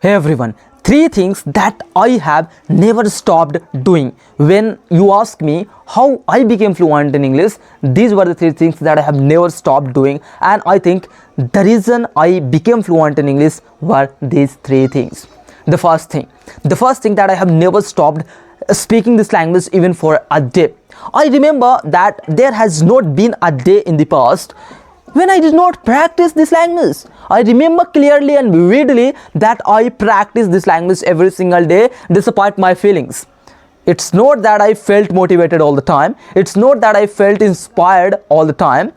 Hey everyone, three things that I have never stopped doing. When you ask me how I became fluent in English, these were the three things that I have never stopped doing, and I think the reason I became fluent in English were these three things. The first thing that I have never stopped speaking this language even for a day. I remember that there has not been a day in the past when I did not practice this language. I remember clearly and vividly that I practiced this language every single day despite my feelings. It's not that I felt motivated all the time. It's not that I felt inspired all the time.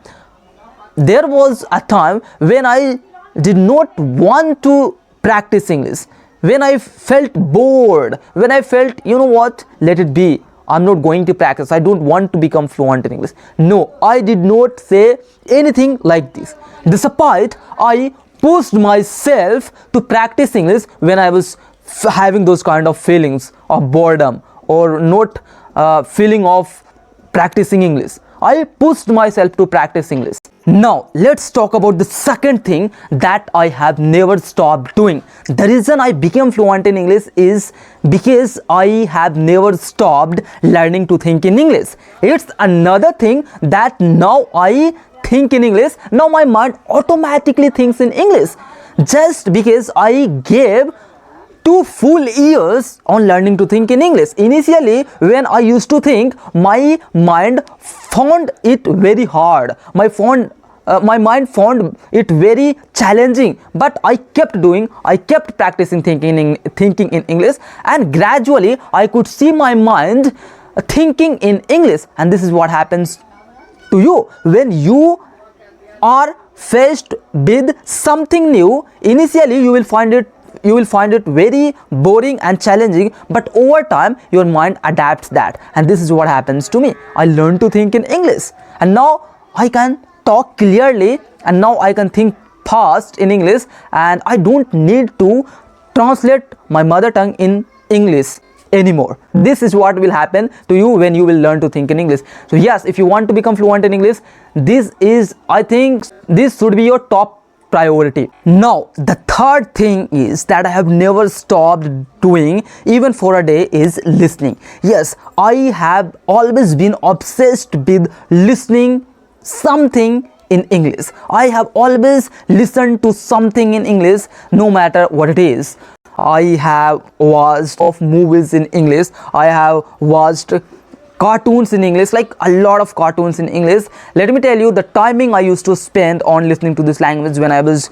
There was a time when I did not want to practice English. When I felt bored, when I felt, you know what, let it be. I'm not going to practice. I don't want to become fluent in English. No, I did not say anything like this. Despite I pushed myself to practice English when I was having those kind of feelings of boredom or not feeling of practicing English. I pushed myself to practice English. Now let's talk about the second thing that I have never stopped doing. The reason I became fluent in English is because I have never stopped learning to think in English. It's another thing that now I think in English. Now my mind automatically thinks in English just because I gave 2 full years on learning to think in English. Initially, when I used to think, my mind found it very hard. My mind found it very challenging, but I kept practicing thinking in English, and gradually I could see my mind thinking in English. And this is what happens to you when you are faced with something new. Initially you will find it very boring and challenging, but over time your mind adapts that, and this is what happens to me. I learned to think in English, and now I can talk clearly, and now I can think fast in English, and I don't need to translate my mother tongue in English anymore. This is what will happen to you when you will learn to think in English. So yes, if you want to become fluent in English, I think this should be your top priority. Now the third thing is that I have never stopped doing even for a day is listening. Yes, I have always been obsessed with listening something in English. I have always listened to something in English, no matter what it is. I have watched movies in English. I have watched cartoons in English, like a lot of cartoons in English. Let me tell you the timing I used to spend on listening to this language when I was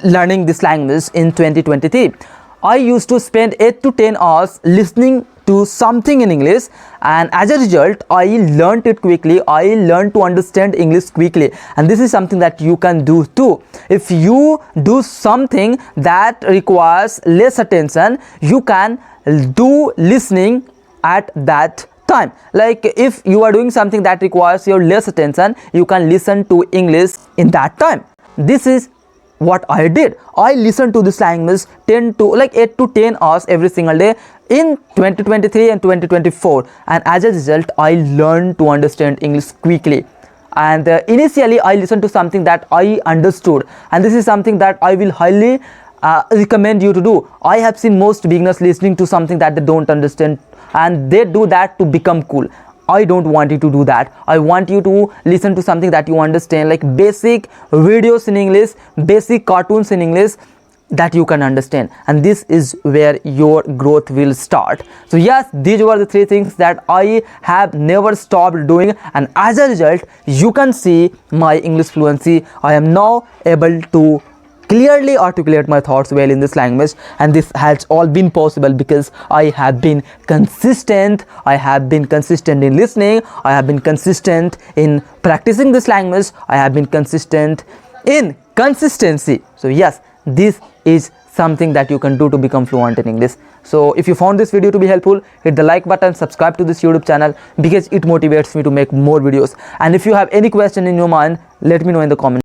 learning this language in 2023. I used to spend 8 to 10 hours listening to something in English, and as a result I learned it quickly. I learned to understand English quickly, and this is something that you can do too. If you do something that requires less attention, you can do listening at that time. Like if you are doing something that requires your less attention, you can listen to English in that time. This is what I did. I listened to this language 8 to 10 hours every single day in 2023 and 2024, and as a result I learned to understand English quickly. And initially I listened to something that I understood, and this is something that I will highly recommend you to do. I have seen most beginners listening to something that they don't understand, and they do that to become cool. I don't want you to do that. I want you to listen to something that you understand, like basic videos in English, basic cartoons in English that you can understand, and this is where your growth will start. So yes, these were the three things that I have never stopped doing, and as a result you can see my English fluency. I am now able to clearly articulate my thoughts well in this language, and this has all been possible because I have been consistent. I have been consistent in listening. I have been consistent in practicing this language. I have been consistent in consistency. So yes, this is something that you can do to become fluent in English. So if you found this video to be helpful, hit the like button, subscribe to this YouTube channel because it motivates me to make more videos. And if you have any question in your mind, let me know in the comments.